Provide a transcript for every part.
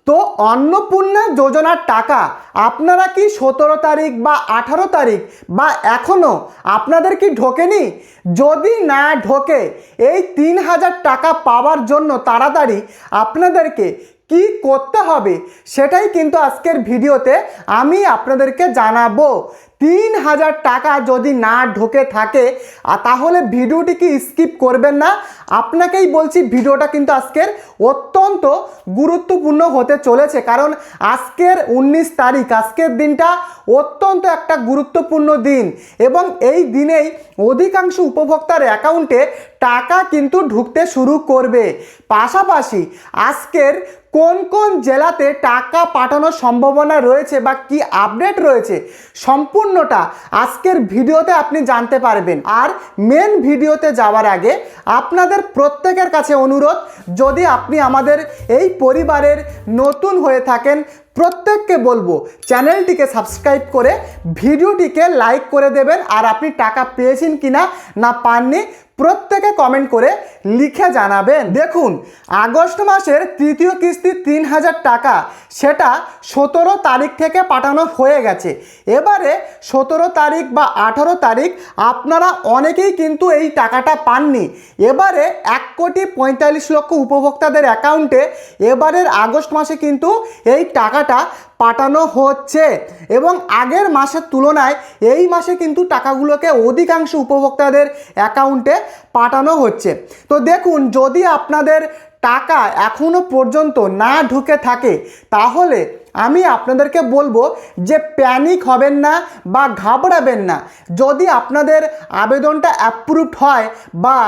তো অন্নপূর্ণা যোজনার টাকা আপনারা কি 17 তারিখ বা 18 তারিখ বা এখনও আপনাদের কি ঢোকেনি? যদি না ঢোকে এই 3000 টাকা পাওয়ার জন্য তাড়াতাড়ি আপনাদেরকে কি করতে হবে সেটাই কিন্তু আজকের ভিডিওতে আমি আপনাদেরকে জানাবো। 3000 টাকা যদি না ঢোকে থাকে তাহলে ভিডিওটিকে স্কিপ করবেন না। আপনাকেই বলছি ভিডিওটা কিন্তু আজকের অত্যন্ত গুরুত্বপূর্ণ হতে চলেছে, কারণ আজকের 19 তারিখ, আজকের দিনটা অত্যন্ত একটা গুরুত্বপূর্ণ দিন এবং এই দিনেই অধিকাংশ উপভোক্তার অ্যাকাউন্টে টাকা কিন্তু ঢুকতে শুরু করবে। পাশাপাশি আজকের কোন কোন জেলাতে টাকা পাঠানোর সম্ভাবনা রয়েছে বা কি আপডেট রয়েছে সম্পূর্ণটা আজকের ভিডিওতে আপনি জানতে পারবেন। আর মেন ভিডিওতে যাওয়ার আগে আপনাদের প্রত্যেকের কাছে অনুরোধ, যদি আপনি আমাদের এই পরিবারের নতুন হয়ে থাকেন প্রত্যেককে বলবো চ্যানেলটিকে সাবস্ক্রাইব করে ভিডিওটিকে লাইক করে দেবেন। আর আপনি টাকা পেয়েছেন কিনা না পাননি প্রত্যেকে কমেন্ট করে লিখে জানাবেন। দেখুন, আগস্ট মাসের তৃতীয় কিস্তি 3000 টাকা সেটা 17 তারিখ থেকে পাঠানো হয়ে গেছে। এবারে 17 তারিখ বা 18 তারিখ আপনারা অনেকেই কিন্তু এই টাকাটা পাননি। এবারে 1,45,00,000 উপভোক্তাদের অ্যাকাউন্টে এবারের আগস্ট মাসে কিন্তু এই টাকাটা পাঠানো হচ্ছে এবং আগের মাসের তুলনায় এই মাসে কিন্তু টাকাগুলোকে অধিকাংশ উপভোক্তাদের অ্যাকাউন্টে পাঠানো হচ্ছে। তো দেখুন, যদি আপনাদের টাকা এখনো পর্যন্ত না ঢুকে থাকে তাহলে আমি আপনাদেরকে বলবো যে প্যানিক হবেন না বা ঘাবড়াবেন না। যদি আপনাদের আবেদনটা অ্যাপ্রুভড হয় বা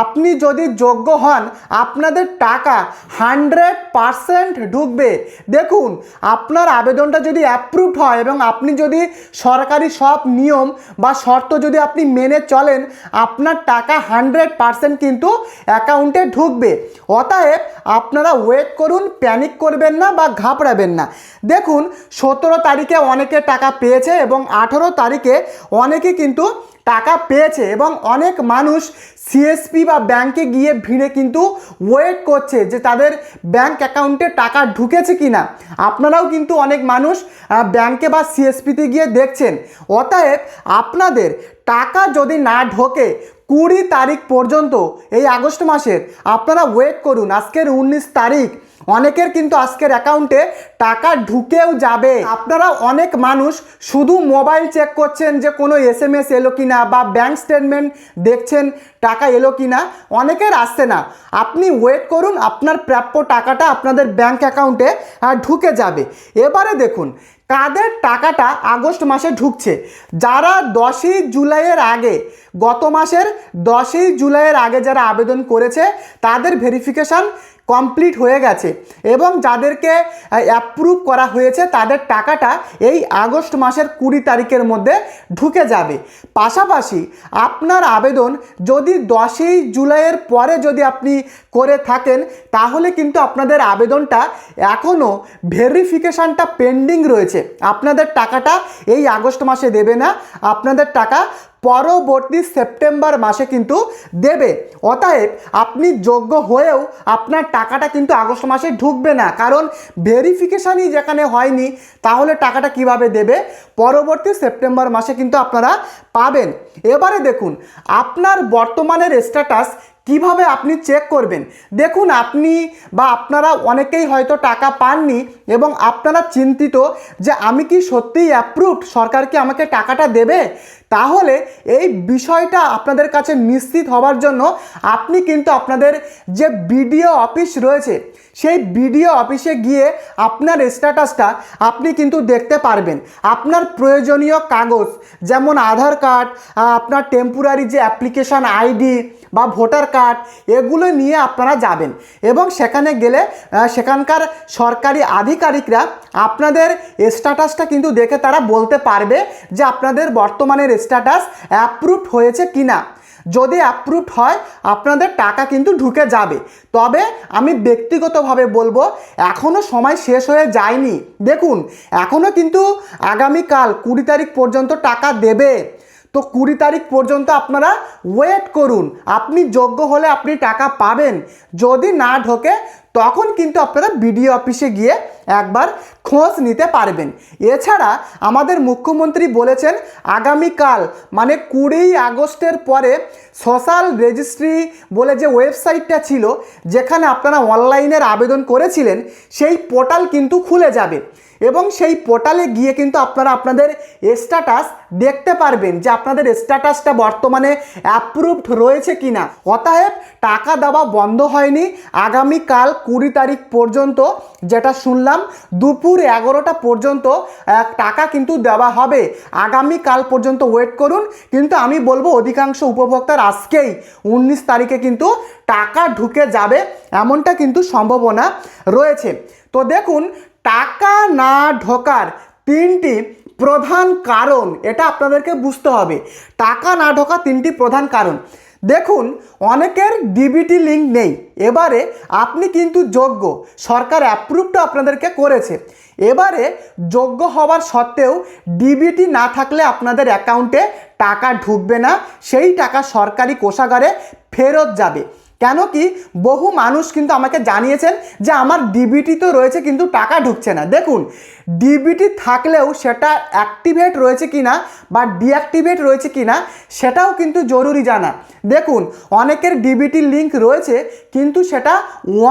আপনি যদি যোগ্য হন, আপনাদের টাকা 100% ঢুকবে। দেখুন, আপনার আবেদনটা যদি অ্যাপ্রুভড হয় এবং আপনি যদি সরকারি সব নিয়ম বা শর্ত যদি আপনি মেনে চলেন, আপনার টাকা 100% কিন্তু অ্যাকাউন্টে ঢুকবে। অতএব আপনারা ওয়েট করুন, প্যানিক করবেন না বা ঘাবড়াবেন না। দেখুন, 17 তারিখে অনেকে টাকা পেয়েছে এবং 18 তারিখে অনেকে কিন্তু টাকা পেয়েছে এবং অনেক মানুষ সিএসপি বা ব্যাংকে গিয়ে ভিড়ে কিন্তু ওয়েট করছে যে তাদের ব্যাংক অ্যাকাউন্টে টাকা ঢুকেছে কিনা। আপনারাও কিন্তু অনেক মানুষ ব্যাংকে বা সিএসপিতে গিয়ে দেখছেন। অতএব আপনাদের টাকা যদি না ঢোকে 20 তারিখ পর্যন্ত এই আগস্ট মাসের আপনারা ওয়েট করুন। আজকের 19 তারিখ, অনেকের কিন্তু আজকের অ্যাকাউন্টে টাকা ঢুকেও যাবে। আপনারা অনেক মানুষ শুধু মোবাইল চেক করছেন যে কোনো SMS এলো কিনা বা ব্যাংক স্টেটমেন্ট দেখছেন টাকা এলো কিনা, অনেকের আসছে না। আপনি ওয়েট করুন, আপনার প্রাপ্য টাকাটা আপনাদের ব্যাংক অ্যাকাউন্টে ঢুকে যাবে। এবারে দেখুন কাদের টাকাটা আগস্ট মাসে ঢুকছে। যারা 10ই জুলাইয়ের আগে, গত মাসের 10ই জুলাইয়ের আগে যারা আবেদন করেছে তাদের ভেরিফিকেশান কমপ্লিট হয়ে গেছে এবং যাদেরকে অ্যাপ্রুভ করা হয়েছে তাদের টাকাটা এই আগস্ট মাসের 20 তারিখের মধ্যে ঢুকে যাবে। পাশাপাশি আপনার আবেদন যদি 10ই জুলাইয়ের পরে যদি আপনি করে থাকেন তাহলে কিন্তু আপনাদের আবেদনটা এখনও ভেরিফিকেশানটা পেন্ডিং রয়েছে। আপনাদের টাকাটা এই আগস্ট মাসে দেবে না, আপনাদের টাকা পরবর্তী সেপ্টেম্বর মাসে কিন্তু দেবে। অতএব আপনি যোগ্য হয়েও আপনার টাকাটা কিন্তু আগস্ট মাসে ঢুকবে না, কারণ ভেরিফিকেশানই যেখানে হয়নি তাহলে টাকাটা কিভাবে দেবে। পরবর্তী সেপ্টেম্বর মাসে কিন্তু আপনারা পাবেন। এবারে দেখুন আপনার বর্তমানের স্ট্যাটাস কিভাবে আপনি চেক করবেন। দেখুন, আপনি বা আপনারা অনেকেই হয়তো টাকা পাননি এবং আপনারা চিন্তিত যে আমি কি সত্যিই অ্যাপ্রুভড, সরকার কি আমাকে টাকাটা দেবে। তাহলে এই বিষয়টা আপনাদের কাছে নিশ্চিত হওয়ার জন্য আপনি কিন্তু আপনাদের যে বিডিও অফিস রয়েছে সেই বিডিও অফিসে গিয়ে আপনার স্ট্যাটাসটা আপনি কিন্তু দেখতে পারবেন। আপনার প্রয়োজনীয় কাগজ যেমন আধার কার্ড, আপনার টেম্পোরারি যে অ্যাপ্লিকেশান আইডি বা ভোটার কার্ড, এগুলো নিয়ে আপনারা যাবেন এবং সেখানে গেলে সেখানকার সরকারি আধিকারিকরা আপনাদের স্ট্যাটাসটা কিন্তু দেখে তারা বলতে পারবে যে আপনাদের বর্তমানের স্ট্যাটাস অ্যাপ্রুভড হয়েছে কিনা। যদি অ্যাপ্রুভড হয় আপনাদের টাকা কিন্তু ঢুকে যাবে। তবে আমি ব্যক্তিগতভাবে বলবো এখনও সময় শেষ হয়ে যায়নি। দেখুন, এখনও কিন্তু আগামীকাল 20 তারিখ পর্যন্ত টাকা দেবে। তো 20 তারিখ পর্যন্ত আপনারা ওয়েট করুন। আপনি যোগ্য হলে আপনি টাকা পাবেন, যদি না ঢোকে তখন কিন্তু আপনারা বিডিও অফিসে গিয়ে একবার খোঁজ নিতে পারবেন। এছাড়া আমাদের মুখ্যমন্ত্রী বলেছেন আগামীকাল মানে 20 আগস্টের পরে সোশ্যাল রেজিস্ট্রি বলে যে ওয়েবসাইটটা ছিল যেখানে আপনারা অনলাইনের আবেদন করেছিলেন সেই পোর্টাল কিন্তু খুলে যাবে এবং সেই পোর্টালে গিয়ে কিন্তু আপনারা আপনাদের স্ট্যাটাস দেখতে পারবেন যে আপনাদের স্ট্যাটাসটা বর্তমানে অ্যাপ্রুভড রয়েছে কিনা। অতএব টাকা দেওয়া বন্ধ হয়নি। আগামীকাল 20 তারিখ পর্যন্ত যেটা শুনলাম দুপুর 11টা পর্যন্ত টাকা কিন্তু দেওয়া হবে। আগামীকাল পর্যন্ত ওয়েট করুন, কিন্তু আমি বলবো অধিকাংশ উপভোক্তার আজকেই 19 তারিখে কিন্তু টাকা ঢুকে যাবে এমনটা কিন্তু সম্ভাবনা রয়েছে। তো দেখুন, টাকা না ঢোকার 3টি প্রধান কারণ এটা আপনাদেরকে বুঝতে হবে। টাকা না ঢোকা 3টি প্রধান কারণ। দেখুন, অনেকের ডিবিটি লিঙ্ক নেই। এবারে আপনি কিন্তু যোগ্য, সরকার অ্যাপ্রুভটা আপনাদেরকে করেছে। এবারে যোগ্য হওয়ার সত্ত্বেও ডিবিটি না থাকলে আপনাদের অ্যাকাউন্টে টাকা ঢুকবে না, সেই টাকা সরকারি কোষাগারে ফেরত যাবে। কেন কি বহু মানুষ কিন্তু আমাকে জানিয়েছেন যে আমার ডিবিটি তো রয়েছে কিন্তু টাকা ঢুকছে না। দেখুন, ডিবিটি থাকলেও সেটা অ্যাক্টিভেট রয়েছে কিনা বা ডিঅ্যাক্টিভেট রয়েছে কিনা সেটাও কিন্তু জরুরি জানা। দেখুন, অনেকের ডিবিটি লিঙ্ক রয়েছে কিন্তু সেটা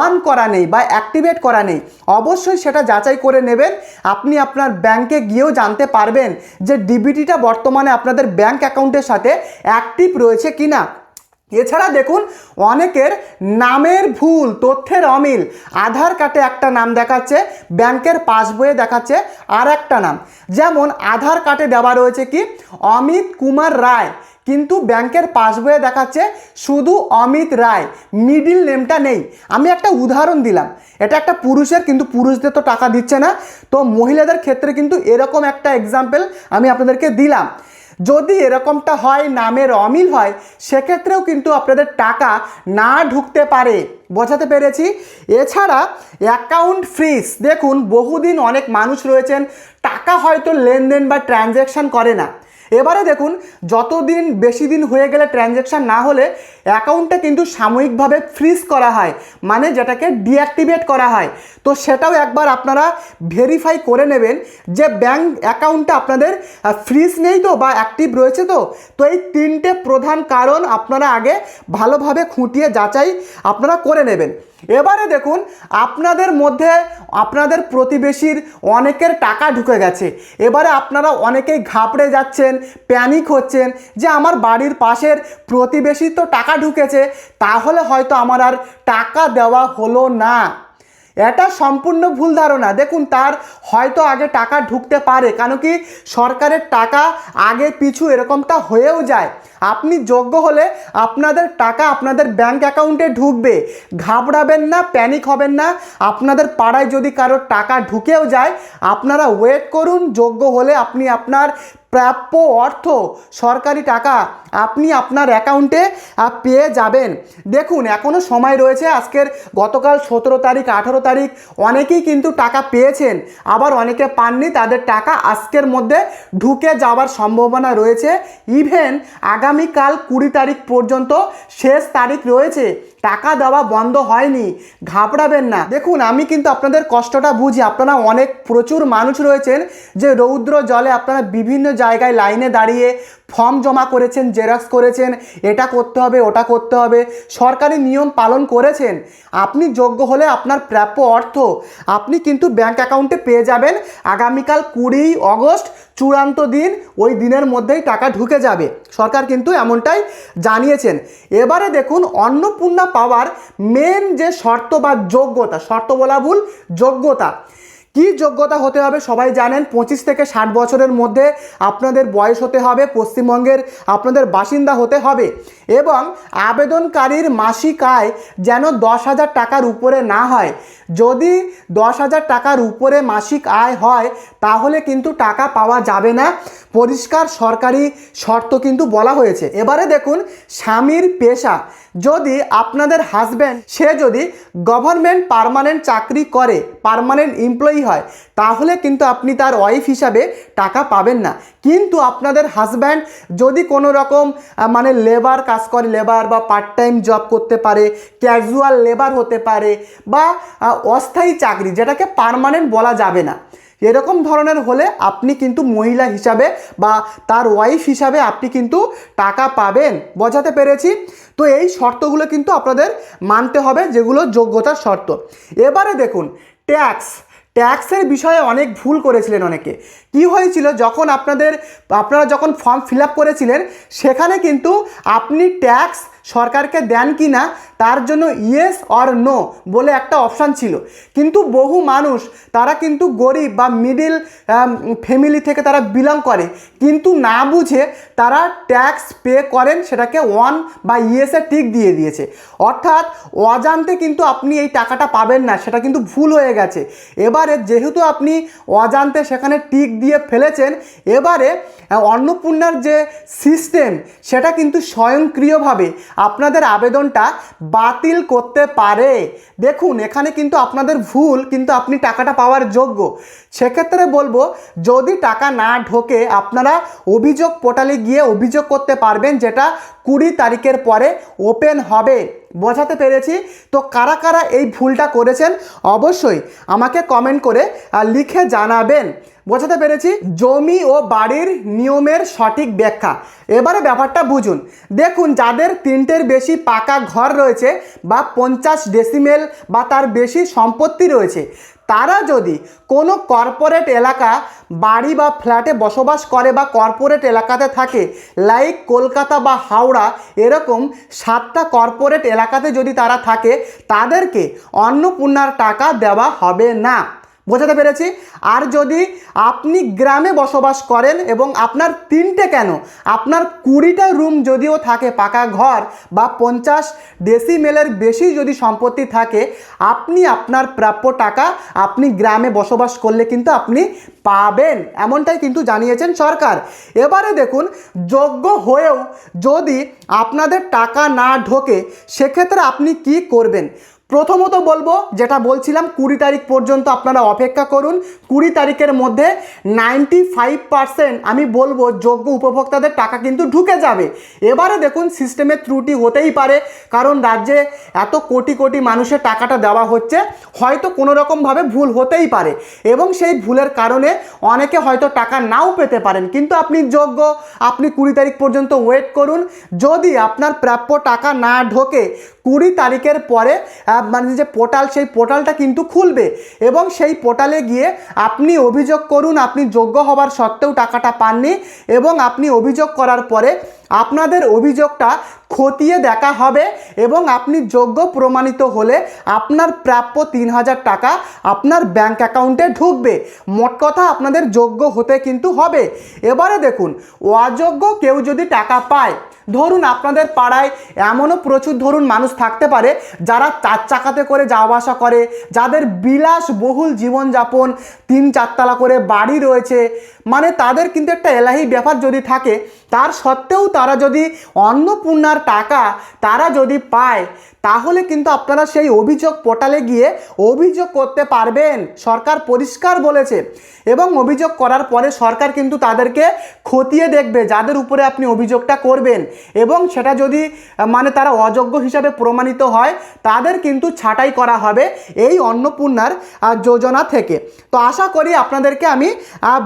অন করা নেই বা অ্যাক্টিভেট করা নেই। অবশ্যই সেটা যাচাই করে নেবেন। আপনি আপনার ব্যাংকে গিয়েও জানতে পারবেন যে ডিবিটিটা বর্তমানে আপনাদের ব্যাংক অ্যাকাউন্টের সাথে অ্যাক্টিভ রয়েছে কিনা। এছাড়া দেখুন, অনেকের নামের ভুল, তথ্যের অমিল। আধার কার্ডে একটা নাম দেখাচ্ছে, ব্যাংকের পাসবইয়ে দেখাচ্ছে আর একটা নাম। যেমন আধার কার্ডে দেওয়া রয়েছে কি অমিত কুমার রায়, কিন্তু ব্যাংকের পাসবইয়ে দেখাচ্ছে শুধু অমিত রায়, মিডিল নেমটা নেই। আমি একটা উদাহরণ দিলাম, এটা একটা পুরুষের, কিন্তু পুরুষদের তো টাকা দিচ্ছে না, তো মহিলাদের ক্ষেত্রে কিন্তু এরকম একটা এক্সাম্পল আমি আপনাদেরকে দিলাম। যদি এরকমটা হয়, নামের অমিল হয়, সেক্ষেত্রেও কিন্তু আপনাদের টাকা না ঢুকতে পারে। বোঝাতে পেরেছি? এছাড়া অ্যাকাউন্ট ফ্রিজ। দেখুন, বহুদিন অনেক মানুষ রয়েছেন টাকা হয়তো লেনদেন বা ট্রানজ্যাকশান করে না। এবারে দেখুন, যতদিন বেশি দিন হয়ে গেলে ট্রানজ্যাকশান না হলে অ্যাকাউন্টটা কিন্তু সাময়িকভাবে ফ্রিজ করা হয়, মানে যেটাকে ডিঅ্যাক্টিভেট করা হয়। তো সেটাও একবার আপনারা ভেরিফাই করে নেবেন যে ব্যাংক অ্যাকাউন্টটা আপনাদের ফ্রিজ নেই তো বা অ্যাক্টিভ রয়েছে তো। তো এই 3টে প্রধান কারণ আপনারা আগে ভালোভাবে খুঁটিয়ে যাচাই আপনারা করে নেবেন। এবারে দেখুন, আপনাদের মধ্যে আপনাদের প্রতিবেশীর অনেকের টাকা ঢুকে গেছে। এবারে আপনারা অনেকেই ঘাবড়ে যাচ্ছেন, প্যানিক হচ্ছেন যে আমার বাড়ির পাশের প্রতিবেশীর তো টাকা ঢুকেছে, তাহলে হয়তো আমার আর টাকা দেওয়া হলো না। এটা সম্পূর্ণ ভুল ধারণা। দেখুন, তার হয়তো আগে টাকা ঢুকতে পারে, কারণ কি সরকারের টাকা আগে পিছু এরকমটা হয়েও যায়। আপনি যোগ্য হলে আপনাদের টাকা আপনাদের ব্যাংক অ্যাকাউন্টে ঢুকবে। ঘাবড়াবেন না, প্যানিক হবেন না। আপনাদের পাড়ায় যদি কারোর টাকা ঢুকেও যায়, আপনারা ওয়েট করুন। যোগ্য হলে আপনি আপনার প্রাপ্য অর্থ, সরকারি টাকা আপনি আপনার অ্যাকাউন্টে পেয়ে যাবেন। দেখুন, এখনও সময় রয়েছে। গতকাল 17 তারিখ, 18 তারিখ অনেকেই কিন্তু টাকা পেয়েছেন, আবার অনেকে পাননি। তাদের টাকা আজকের মধ্যে ঢুকে যাওয়ার সম্ভাবনা রয়েছে। ইভেন আগামীকাল 20 তারিখ পর্যন্ত শেষ তারিখ রয়েছে, টাকা দেওয়া বন্ধ হয়নি। ঘাবড়াবেন না। দেখুন, আমি কিন্তু আপনাদের কষ্টটা বুঝি। আপনারা প্রচুর মানুষ রয়েছেন যে রৌদ্র জলে আপনারা বিভিন্ন জায়গায় লাইনে দাঁড়িয়ে ফর্ম জমা করেছেন, জেরক্স করেছেন, এটা করতে হবে, ওটা করতে হবে, সরকারি নিয়ম পালন করেছেন। আপনি যোগ্য হলে আপনার প্রাপ্য অর্থ আপনি কিন্তু ব্যাংক অ্যাকাউন্টে পেয়ে যাবেন। আগামীকাল 20 আগস্ট চূড়ান্ত দিন, ওই দিনের মধ্যেই টাকা ঢুকে যাবে। সরকার কিন্তু এমনটাই জানিয়েছেন। এবারে দেখুন, অন্নপূর্ণা পাওয়ার মেন যে শর্ত বা যোগ্যতা, শর্ত বলা ভুল, যোগ্যতা। কি যোগ্যতা হতে হবে সবাই জানেন। 25 থেকে 60 বছরের মধ্যে আপনাদের বয়স হতে হবে, পশ্চিমবঙ্গের আপনাদের বাসিন্দা হতে হবে এবং আবেদনকারীর মাসিক আয় যেন 10,000 টাকার উপরে না হয়। যদি 10,000 টাকার উপরে মাসিক আয় হয় তাহলে কিন্তু টাকা পাওয়া যাবে না। পরিষ্কার সরকারি শর্ত কিন্তু বলা হয়েছে। এবারে দেখুন, স্বামীর পেশা। যদি আপনাদের হাজব্যান্ড সে যদি গভর্নমেন্ট পার্মানেন্ট চাকরি করে, পার্মানেন্ট এমপ্লয়ি হয় তাহলে কিন্তু আপনি তার ওয়াইফ হিসাবে টাকা পাবেন না। কিন্তু আপনাদের হাজব্যান্ড যদি কোনো রকম মানে লেবার কাজ করে, লেবার বা পার্ট টাইম জব করতে পারে, ক্যাজুয়াল লেবার হতে পারে, বা অস্থায়ী চাকরি যেটাকে পার্মানেন্ট বলা যাবে না, এরকম ধরনের হলে আপনি কিন্তু মহিলা হিসাবে বা তার ওয়াইফ হিসাবে আপনি কিন্তু টাকা পাবেন। বোঝাতে পেরেছি? তো এই শর্তগুলো কিন্তু আপনাদের মানতে হবে, যেগুলো যোগ্যতার শর্ত। এবারে দেখুন ট্যাক্সের বিষয়ে অনেক ভুল করেছিলেন অনেকে। কি হয়েছিল, যখন আপনারা যখন ফর্ম ফিল আপ করেছিলেন সেখানে কিন্তু আপনি ট্যাক্স সরকারকে দেন কি না তার জন্য ইয়েস অর নো বলে একটা অপশান ছিল। কিন্তু বহু মানুষ তারা কিন্তু গরিব বা মিডিল ফ্যামিলি থেকে তারা বিলং করে, কিন্তু না বুঝে তারা ট্যাক্স পে করেন, সেটাকে ওয়ান বা ইয়েসে টিক দিয়ে দিয়েছে। অর্থাৎ অজান্তে কিন্তু আপনি এই টাকাটা পাবেন না, সেটা কিন্তু ভুল হয়ে গেছে। এবারে যেহেতু আপনি অজান্তে সেখানে টিক দিয়ে ফেলেছেন, এবারে অন্নপূর্ণার যে সিস্টেম সেটা কিন্তু স্বয়ংক্রিয়ভাবে আপনাদের আবেদনটা বাতিল করতে পারে। দেখুন এখানে কিন্তু আপনাদের ভুল, কিন্তু আপনি টাকাটা পাওয়ার যোগ্য। সেক্ষেত্রে বলবো, যদি টাকা না ঢোকে আপনারা অভিযোগ পোর্টালে গিয়ে অভিযোগ করতে পারবেন, যেটা 20 তারিখের পরে ওপেন হবে। বোঝাতে পেরেছি? তো কারা কারা এই ভুলটা করেছেন অবশ্যই আমাকে কমেন্ট করে লিখে জানাবেন। বোঝাতে পেরেছি? জমি ও বাড়ির নিয়মের সঠিক ব্যাখ্যা। এবারে ব্যাপারটা বুঝুন। দেখুন, যাদের 3টের বেশি পাকা ঘর রয়েছে বা 50 ডেসিমেল বা তার বেশি সম্পত্তি রয়েছে, তারা যদি কোনো কর্পোরেট এলাকা বাড়ি বা ফ্ল্যাটে বসবাস করে বা কর্পোরেট এলাকাতে থাকে, লাইক কলকাতা বা হাওড়া, এরকম 7টা কর্পোরেট এলাকাতে যদি তারা থাকে, তাদেরকে অন্নপূর্ণার টাকা দেওয়া হবে না। বোঝাতে পেরেছি? আর যদি আপনি গ্রামে বসবাস করেন এবং আপনার 3টে কেন, আপনার 20টা রুম যদিও থাকে পাকা ঘর বা 50 ডেসিমেলের বেশি যদি সম্পত্তি থাকে, আপনি আপনার প্রাপ্য টাকা আপনি গ্রামে বসবাস করলে কিন্তু আপনি পাবেন, এমনটাই কিন্তু জানিয়েছেন সরকার। এবারে দেখুন, যোগ্য হয়েও যদি আপনাদের টাকা না ঢোকে সেক্ষেত্রে আপনি কি করবেন। প্রথমত বলবো, যেটা বলছিলাম, 20 তারিখ পর্যন্ত আপনারা অপেক্ষা করুন। 20 তারিখের মধ্যে 95% আমি বলবো যোগ্য উপভোক্তাদের টাকা কিন্তু ঢুকে যাবে। এবারে দেখুন, সিস্টেমের ত্রুটি হতেই পারে, কারণ রাজ্যে এত কোটি কোটি মানুষের টাকাটা দেওয়া হচ্ছে, হয়তো কোনো রকমভাবে ভুল হতেই পারে, এবং সেই ভুলের কারণে অনেকে হয়তো টাকা নাও পেতে পারেন। কিন্তু আপনি যোগ্য, আপনি 20 তারিখ পর্যন্ত ওয়েট করুন। যদি আপনার প্রাপ্য টাকা না ঢোকে, 20 তারিখের পরে মানে যে পোর্টাল, সেই পোর্টালটা কিন্তু খুলবে, এবং সেই পোর্টালে গিয়ে আপনি অভিযোগ করুন আপনি যোগ্য হবার সত্ত্বেও টাকাটা পাননি, এবং আপনি অভিযোগ করার পরে আপনাদের অভিযোগটা খতিয়ে দেখা হবে, এবং আপনি যোগ্য প্রমাণিত হলে আপনার প্রাপ্য 3000 টাকা আপনার ব্যাংক অ্যাকাউন্টে ঢুকবে। মোট কথা আপনাদের যোগ্য হতে কিন্তু হবে। এবারে দেখুন, অযোগ্য কেউ যদি টাকা পায়, ধরুন আপনাদের পাড়ায় এমনও প্রচুর মানুষ থাকতে পারে যারা 4 চাকাতে করে যাওয়া আসা করে, যাদের বিলাসবহুল জীবনযাপন, 3-4 তলা করে বাড়ি রয়েছে, মানে তাদের কিন্তু একটা এলাহি ব্যাপার যদি থাকে, তার সত্ত্বেও তারা যদি অন্নপূর্ণার টাকা তারা যদি পায়, তাহলে কিন্তু আপনারা সেই অভিযোগ পোর্টালে গিয়ে অভিযোগ করতে পারবেন। সরকার পরিষ্কার বলেছে, এবং অভিযোগ করার পরে সরকার কিন্তু তাদেরকে খতিয়ে দেখবে যাদের উপরে আপনি অভিযোগটা করবেন, এবং সেটা যদি মানে তারা অযোগ্য হিসাবে প্রমাণিত হয়, তাদের কিন্তু ছাঁটাই করা হবে এই অন্নপূর্ণার যোজনা থেকে। তো আশা করি আপনাদেরকে আমি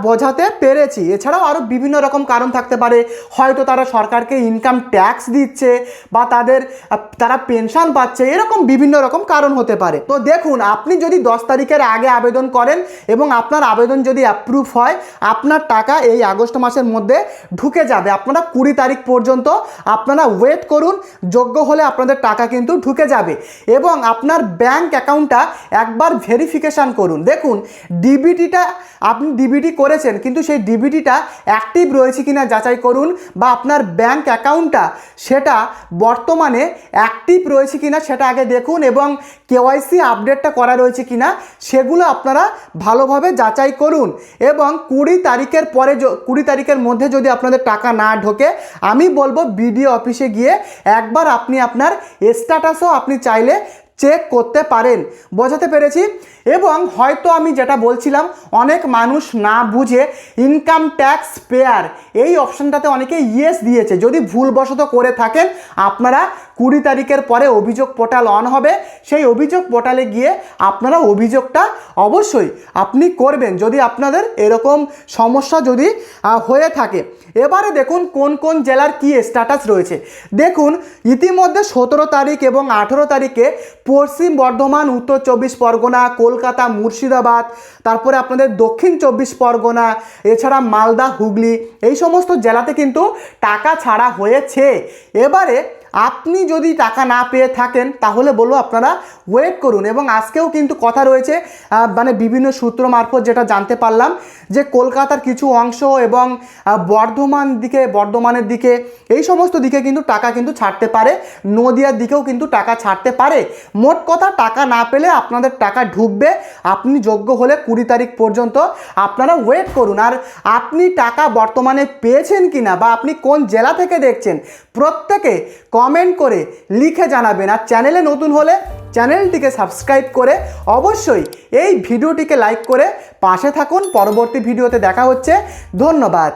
বোঝাতে পেরেছি। এছাড়াও আরও বিভিন্ন রকম কারণ থাকতে পারে, হয়তো তারা সরকারকে ইনকাম ট্যাক্স দিচ্ছে, বা তারা পেনশন পাচ্ছে, এরকম বিভিন্ন রকম কারণ হতে পারে। তো দেখুন, আপনি যদি 10 তারিখের আগে আবেদন করেন এবং আপনার আবেদন যদি অ্যাপ্রুভ হয়, আপনার টাকা এই আগস্ট মাসের মধ্যে ঢুকে যাবে। আপনারা 20 তারিখ পর্যন্ত আপনারা ওয়েট করুন, যোগ্য হলে আপনাদের টাকা কিন্তু ঢুকে যাবে। এবং আপনার ব্যাংক অ্যাকাউন্টটা একবার ভেরিফিকেশান করুন। দেখুন, ডিবিটিটা আপনি ডিবিটি করেছেন, কিন্তু সেই ডিবিটিটা অ্যাক্টিভ রয়েছে কিনা যাচাই করুন, বা আপনার ব্যাংক অ্যাকাউন্টটা সেটা বর্তমানে অ্যাক্টিভ রয়েছে কিনা সেটা আগে দেখুন, এবং কেওয়াইসি আপডেটটা করা রয়েছে কিনা সেগুলো আপনারা ভালোভাবে যাচাই করুন। এবং 20 তারিখের পরে 20 তারিখের মধ্যে যদি আপনাদের টাকা না ঢোকে, আমি বলবো বিডিও অফিসে গিয়ে একবার আপনি আপনার স্ট্যাটাসও আপনি চাইলে চেক করতে পারেন। বোঝাতে পেরেছি? এবং হয়তো আমি যেটা বলছিলাম অনেক মানুষ না বুঝে ইনকাম ট্যাক্স পেয়ার এই অপশানটাতে অনেকে ইয়েস দিয়েছে। যদি ভুলবশত করে থাকেন আপনারা 20 তারিখের পরে অভিযোগ পোর্টাল অন হবে, সেই অভিযোগ পোর্টালে গিয়ে আপনারা অভিযোগটা অবশ্যই আপনি করবেন যদি আপনাদের এরকম সমস্যা যদি হয়ে থাকে। এবারে দেখুন কোন কোন জেলার কি স্ট্যাটাস রয়েছে। দেখুন ইতিমধ্যে 17 তারিখ এবং 18 তারিখে পশ্চিম বর্ধমান, উত্তর 24 পরগনা, কলকাতা, মুর্শিদাবাদ, তারপরে আপনাদের দক্ষিণ 24 পরগনা, এছাড়া মালদা, হুগলি, এই সমস্ত জেলাতে কিন্তু টাকা ছাড়া হয়েছে। এবারে আপনি যদি টাকা না পেয়ে থাকেন তাহলে বলবো আপনারা ওয়েট করুন। এবং আজকেও কিন্তু কথা রয়েছে, মানে বিভিন্ন সূত্র মারফত যেটা জানতে পারলাম যে কলকাতার কিছু অংশ এবং বর্ধমানের দিকে এই সমস্ত দিকে কিন্তু টাকা কিন্তু ছাড়তে পারে, নদিয়ার দিকেও কিন্তু টাকা ছাড়তে পারে। মোট কথা টাকা না পেলে আপনাদের টাকা ঢুকবে, আপনি যোগ্য হলে 20 তারিখ পর্যন্ত আপনারা ওয়েট করুন। আর আপনি টাকা বর্তমানে পেয়েছেন কিনা বা আপনি কোন জেলা থেকে দেখছেন প্রত্যেকে কমেন্ট করে লিখে জানাবেন। আর চ্যানেলে নতুন হলে চ্যানেলটিকে সাবস্ক্রাইব করে অবশ্যই এই ভিডিওটিকে লাইক করে পাশে থাকুন। পরবর্তী ভিডিওতে দেখা হচ্ছে। ধন্যবাদ।